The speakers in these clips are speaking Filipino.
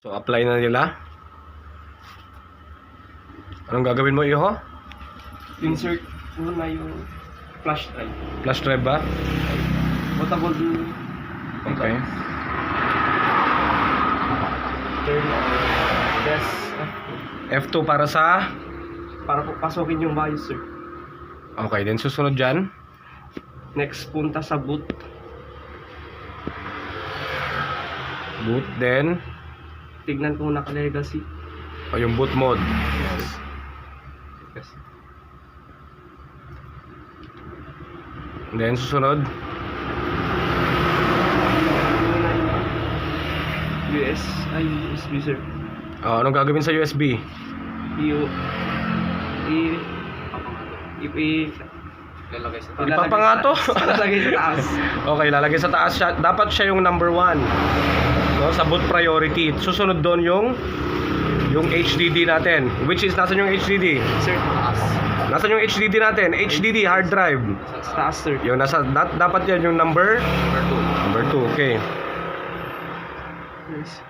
So, apply na nila. Anong gagawin mo, Iho? Insert muna yung flash drive. Flash drive ba? Bootable. Okay. Turn on. Yes. F2 para sa... Para po pasokin yung BIOS, sir. Okay, then susunod dyan. Next, punta sa boot. Boot, then... Tignan kung naka-legacy. O, yung boot mode. Yes. Then susunod. USB, sir. O, anong gagawin sa USB? Lalagay sa Ipapangato? Lalagay sa taas. Okay, lalagay sa taas siya. Dapat siya yung number 1. No, sa boot priority. Susunod doon yung HDD natin. Which is, nasan yung HDD? Sir, taas. Nasan yung HDD natin? HDD, hard drive. Sa taas, sir. Yung nasa, dapat yan yung number? Number 2, okay. Yes.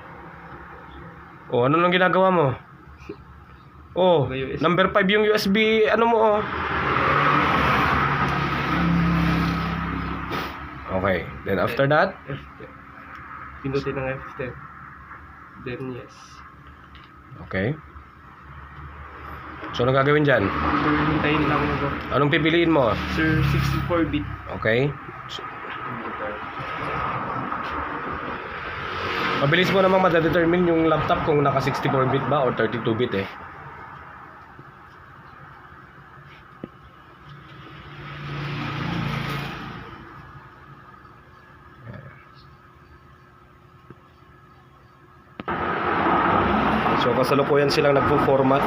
O, ano nang ginagawa mo? Oh, USB. number 5 yung USB, ano mo, oh. Okay, then after that, F10. Pindutin ng F10. Then yes. okay. So, anong gagawin dyan? Sir, hintayin lang na ba? Anong pipiliin mo? Sir, 64-bit. Okay. Mabilis mo namang madadetermine yung laptop kung naka 64-bit ba or 32-bit eh. So kasalukuyan silang nagpo-format.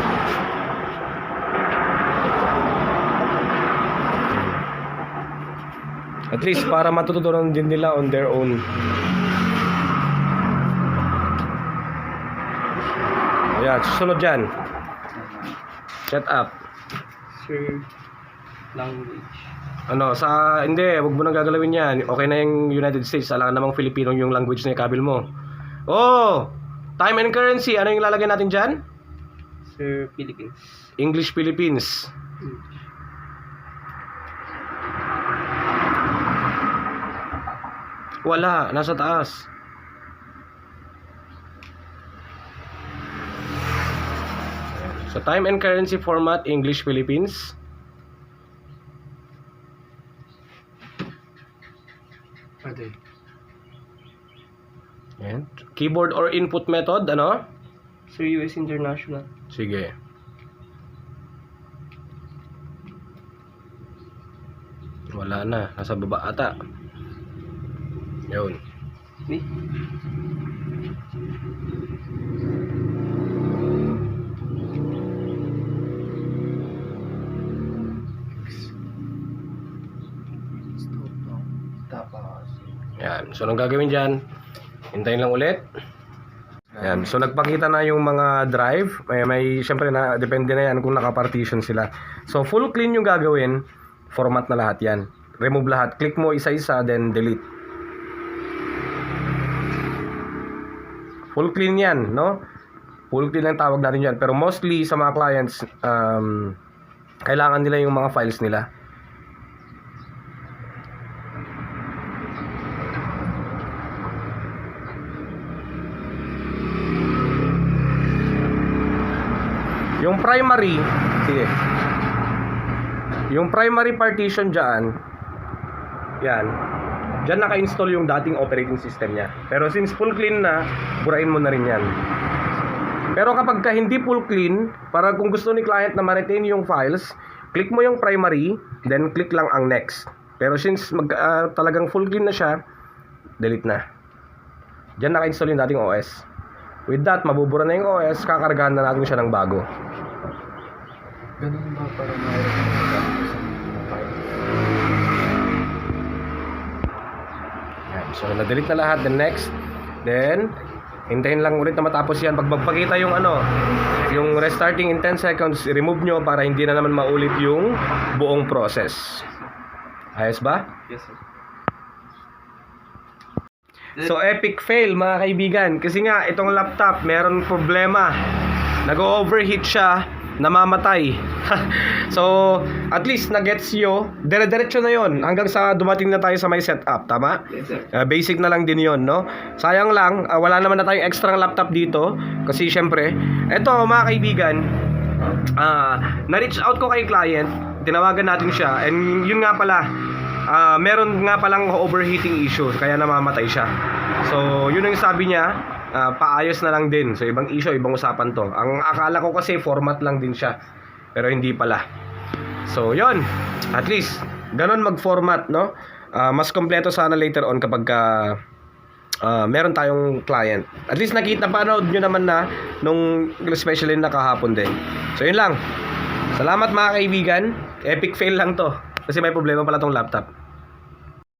At least para matututunan din nila on their own. Ayan, susunod dyan. Set up. Sir, language. Ano, hindi, wag mo nang gagalawin yan. Okay na yung United States, alam namang Filipino yung language na ikabil mo. Oh! Time and currency, ano yung lalagay natin dyan? Sir, Philippines. English Philippines. Wala, nasa taas. So, time and currency format, English Philippines. Pwede. Yan. Keyboard or input method, ano? Sir, US International. Sige. Wala na, nasa baba ata. Yun. Ni? Yan. So, anong gagawin dyan? Hintayin lang ulit. Yan. So, nagpakita na yung mga drive. Siyempre, depende na yan kung naka-partition sila. So, full clean yung gagawin. Format na lahat yan. Remove lahat. Click mo isa-isa, then delete. Full clean yan, no? Full clean lang tawag natin yan. Pero mostly sa mga clients, kailangan nila yung mga files nila. Yung primary, sige. Yung primary partition dyan, yan. Dyan naka-install yung dating operating system niya. Pero since full clean na, burain mo na rin yan. Pero kapag hindi full clean, para kung gusto ni client na ma-retain yung files, click mo yung primary, then click lang ang next. Pero since talagang full clean na siya, delete na. Dyan naka-install yung dating OS. With that, mabubura na yung OS, kakargahan na natin siya ng bago. Ganun ba para mayroon sa file? So, na-delete na lahat. Then next. Then, hintayin lang ulit na matapos yan. Pag magpakita yung yung restarting in 10 seconds, remove nyo para hindi na naman maulit yung buong process. Ayos ba? Yes, sir. So epic fail mga kaibigan. Kasi nga itong laptop meron problema. Nag-overheat siya, namamatay. So at least na-gets nyo. Dire-diretso na yon hanggang sa dumating na tayo sa may setup. Tama? Yes, sir. Basic na lang din yon, no? Sayang lang, wala naman na tayong extra laptop dito. Kasi syempre, eto mga kaibigan, na-reach out ko kay client. Tinawagan natin siya. And yun nga pala, meron nga palang overheating issue kaya namamatay siya. So yun ang sabi niya, paayos na lang din. So ibang issue, ibang usapan to. Ang akala ko kasi format lang din siya, pero hindi pala. So yun, at least ganun mag-format, no? Mas kompleto sana later on kapag meron tayong client. At least nakita, panood nyo naman na nung especially na kahapon din. So yun lang. Salamat mga kaibigan. Epic fail lang to kasi may problema pala tong laptop.